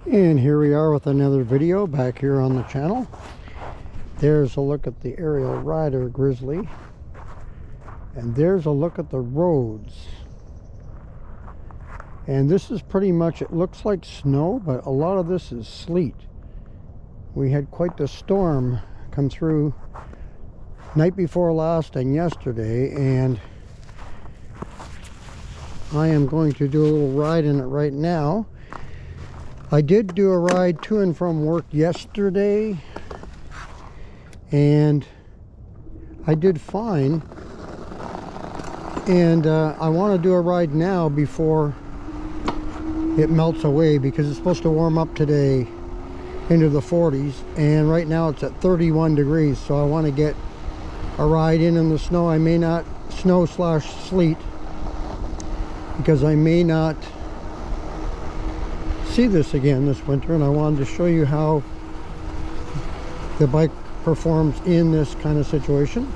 And here we are with another video back here on the channel. There's a look at the Ariel Rider Grizzly, and there's a look at the roads. And this is pretty much, it looks like snow, but a lot of this is sleet. We had quite the storm come through night before last and yesterday, and I am going to do a little ride in it right now. I did do a ride to and from work yesterday, and I did fine. And I want to do a ride now before it melts away, because it's supposed to warm up today into the 40s, and right now it's at 31 degrees. So I want to get a ride in the snow. I may not, snow slash sleet, because I may not see this again this winter, and I wanted to show you how the bike performs in this kind of situation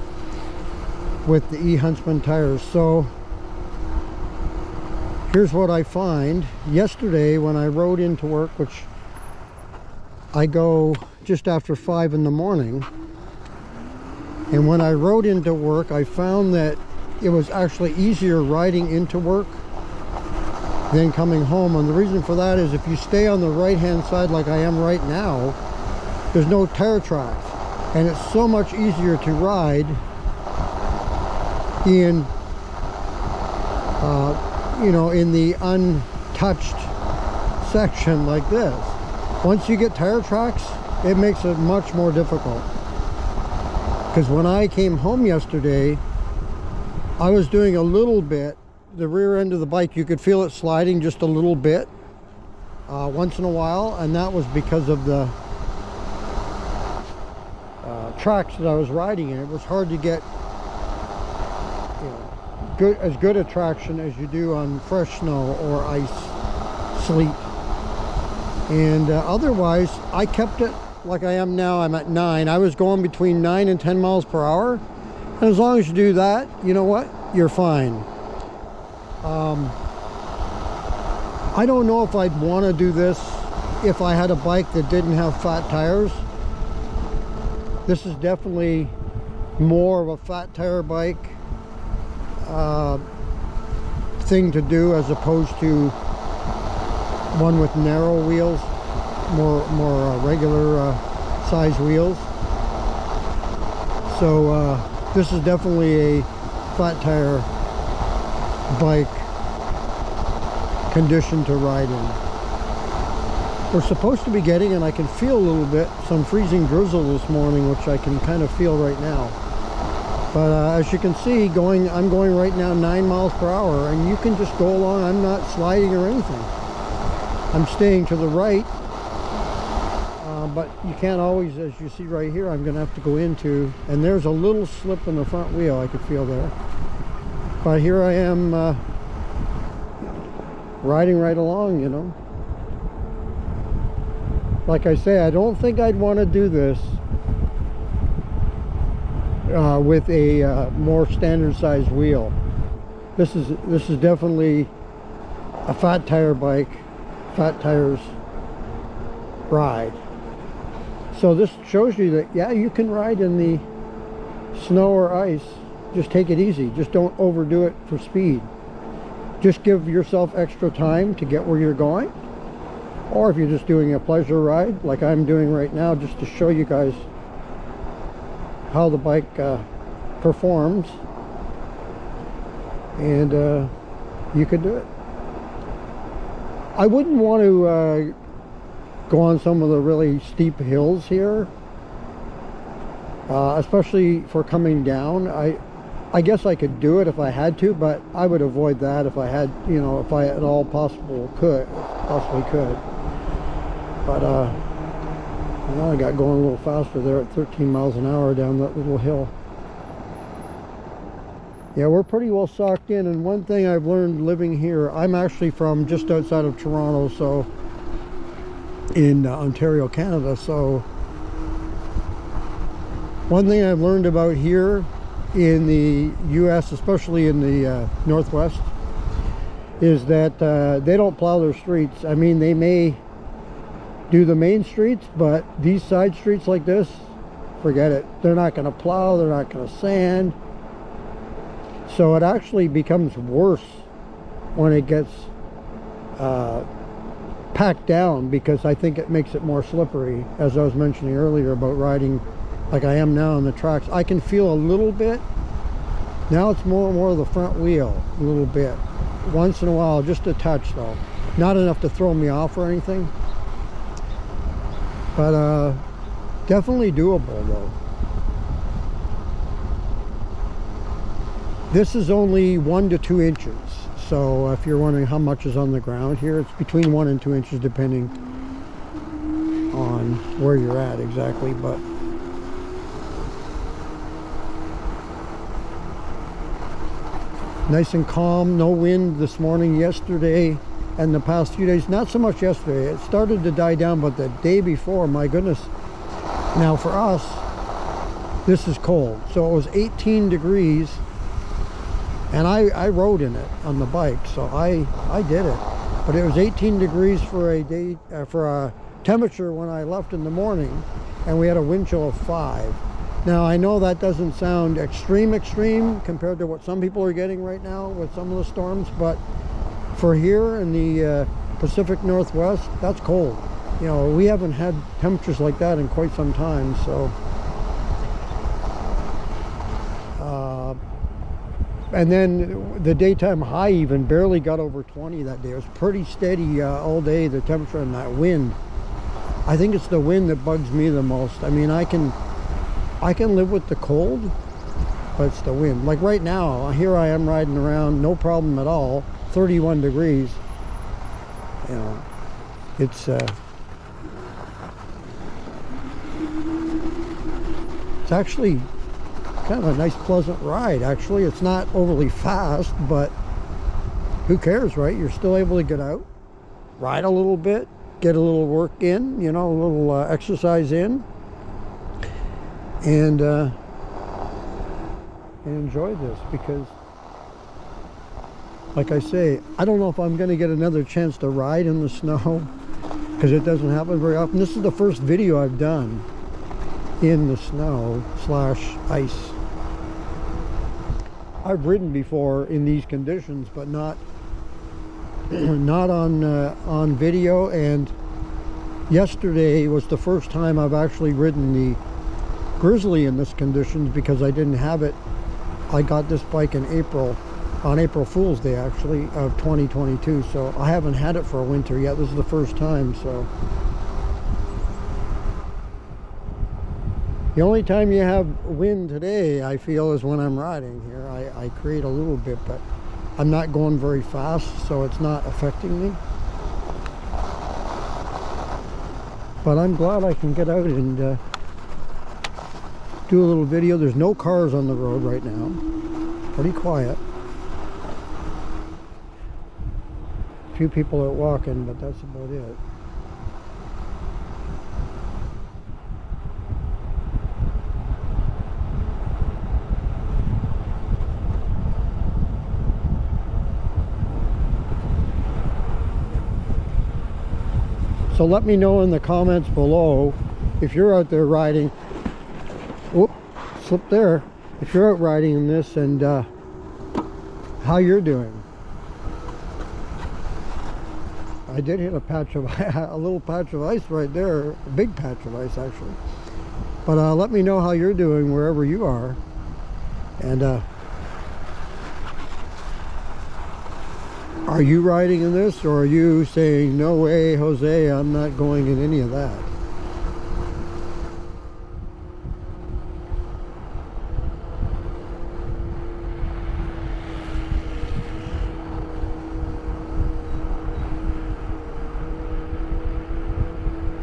with the E-Huntsman tires. So here's what I find. Yesterday when I rode into work, which I go just after 5 in the morning, and when I rode into work, I found that it was actually easier riding into work than coming home. And the reason for that is, if you stay on the right hand side like I am right now, there's no tire tracks, and it's so much easier to ride in you know, in the untouched section like this. Once you get tire tracks, it makes it much more difficult. Because when I came home yesterday, I was doing a little bit, the rear end of the bike, you could feel it sliding just a little bit once in a while, and that was because of the tracks that I was riding in. It was hard to get, you know, as good a traction as you do on fresh snow or ice, sleet. And otherwise, I kept it like I am now. I'm at 9. I was going between 9 and 10 miles per hour. And as long as you do that, you know what? You're fine. I don't know if I'd want to do this if I had a bike that didn't have fat tires. This is definitely more of a fat tire bike thing to do, as opposed to one with narrow wheels, more regular size wheels. So this is definitely a flat tire bike condition to ride in. We're supposed to be getting, and I can feel a little bit, some freezing drizzle this morning, which I can kind of feel right now. But as you can see, I'm going right now 9 miles per hour, and you can just go along. I'm not sliding or anything. I'm staying to the right, but you can't always, as you see right here, I'm going to have to go into, and there's a little slip in the front wheel I could feel there. But here I am riding right along, you know. Like I say, I don't think I'd want to do this with a more standard sized wheel. This is definitely a fat tire bike, fat tires ride. So this shows you that, yeah, you can ride in the snow or ice. Just take it easy. Just don't overdo it for speed. Just give yourself extra time to get where you're going. Or if you're just doing a pleasure ride like I'm doing right now, just to show you guys how the bike performs, and you can do it. I wouldn't want to go on some of the really steep hills here, especially for coming down. I guess I could do it if I had to, but I would avoid that if I had, you know, if I at all possibly could. But well, I got going a little faster there at 13 miles an hour down that little hill. Yeah, we're pretty well socked in, and one thing I've learned living here, I'm actually from just outside of Toronto, so in Ontario, Canada. So one thing I've learned about here in the US, especially in the Northwest, is that they don't plow their streets. I mean, they may do the main streets, but these side streets like this, forget it. They're not going to plow, they're not going to sand. So it actually becomes worse when it gets packed down, because I think it makes it more slippery, as I was mentioning earlier about riding like I am now on the tracks. I can feel a little bit. Now it's more of the front wheel, a little bit. Once in a while, just a touch though. Not enough to throw me off or anything. But definitely doable though. This is only 1 to 2 inches. So if you're wondering how much is on the ground here, it's between 1 and 2 inches depending on where you're at exactly. But nice and calm, no wind this morning, yesterday, and the past few days. Not so much yesterday. It started to die down, but the day before, my goodness. Now for us, this is cold. So it was 18 degrees. And I rode in it on the bike, so I did it. But it was 18 degrees for a day, for a temperature when I left in the morning, and we had a wind chill of 5. Now I know that doesn't sound extreme compared to what some people are getting right now with some of the storms, but for here in the Pacific Northwest, that's cold. You know, we haven't had temperatures like that in quite some time, so. And then the daytime high even barely got over 20 that day. It was pretty steady all day, the temperature, and that wind. I think it's the wind that bugs me the most. I mean, I can live with the cold, but it's the wind. Like right now, here I am riding around, no problem at all, 31 degrees. You know, it's actually kind of a nice pleasant ride. Actually, it's not overly fast, but who cares, right? You're still able to get out, ride a little bit, get a little work in, you know, a little exercise in, and enjoy this, because like I say, I don't know if I'm going to get another chance to ride in the snow, because it doesn't happen very often. This is the first video I've done in the snow / ice. I've ridden before in these conditions, but not on video. And yesterday was the first time I've actually ridden the Grizzly in this conditions, because I didn't have it. I got this bike in April, on April Fool's Day actually, of 2022. So I haven't had it for a winter yet. This is the first time. So the only time you have wind today, I feel, is when I'm riding here. I create a little bit, but I'm not going very fast, so it's not affecting me. But I'm glad I can get out and do a little video. There's no cars on the road right now. Pretty quiet. A few people are walking, but that's about it. So let me know in the comments below if you're out there riding. Whoop, slipped there. If you're out riding in this, and how you're doing. I did hit a patch of a little patch of ice right there, a big patch of ice actually. But let me know how you're doing wherever you are, and are you riding in this, or are you saying, no way, Jose, I'm not going in any of that?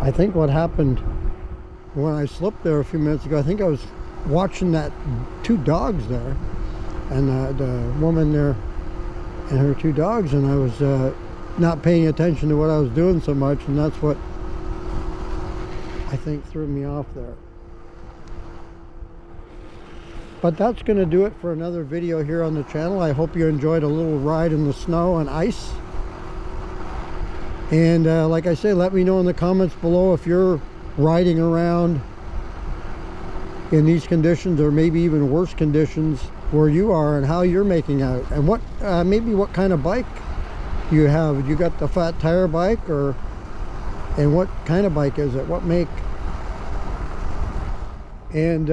I think what happened when I slipped there a few minutes ago, I think I was watching that 2 dogs there, and the woman there and her 2 dogs, and I was not paying attention to what I was doing so much, and that's what I think threw me off there. But that's going to do it for another video here on the channel. I hope you enjoyed a little ride in the snow and ice. And like I say, let me know in the comments below if you're riding around in these conditions, or maybe even worse conditions where you are, and how you're making out, and what maybe what kind of bike you have. You got the fat tire bike, and what kind of bike is it, what make? And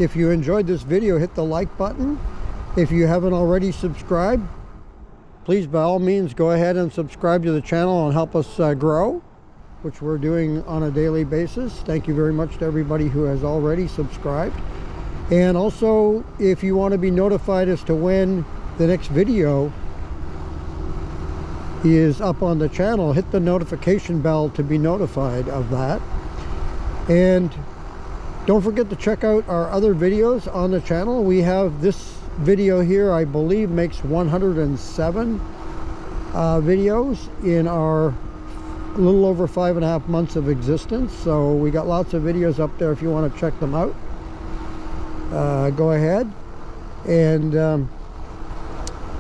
if you enjoyed this video, hit the like button. If you haven't already subscribed, please by all means go ahead and subscribe to the channel and help us grow, which we're doing on a daily basis. Thank you very much to everybody who has already subscribed. And also, if you want to be notified as to when the next video is up on the channel, hit the notification bell to be notified of that. And don't forget to check out our other videos on the channel. We have this video here, I believe, makes 107 videos in our little over 5.5 months of existence. So we got lots of videos up there if you want to check them out. Go ahead. And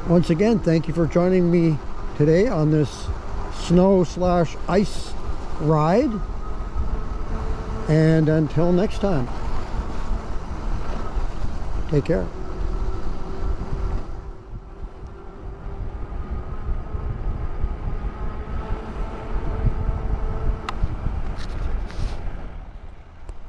once again, thank you for joining me today on this snow/ice ride. And until next time, take care.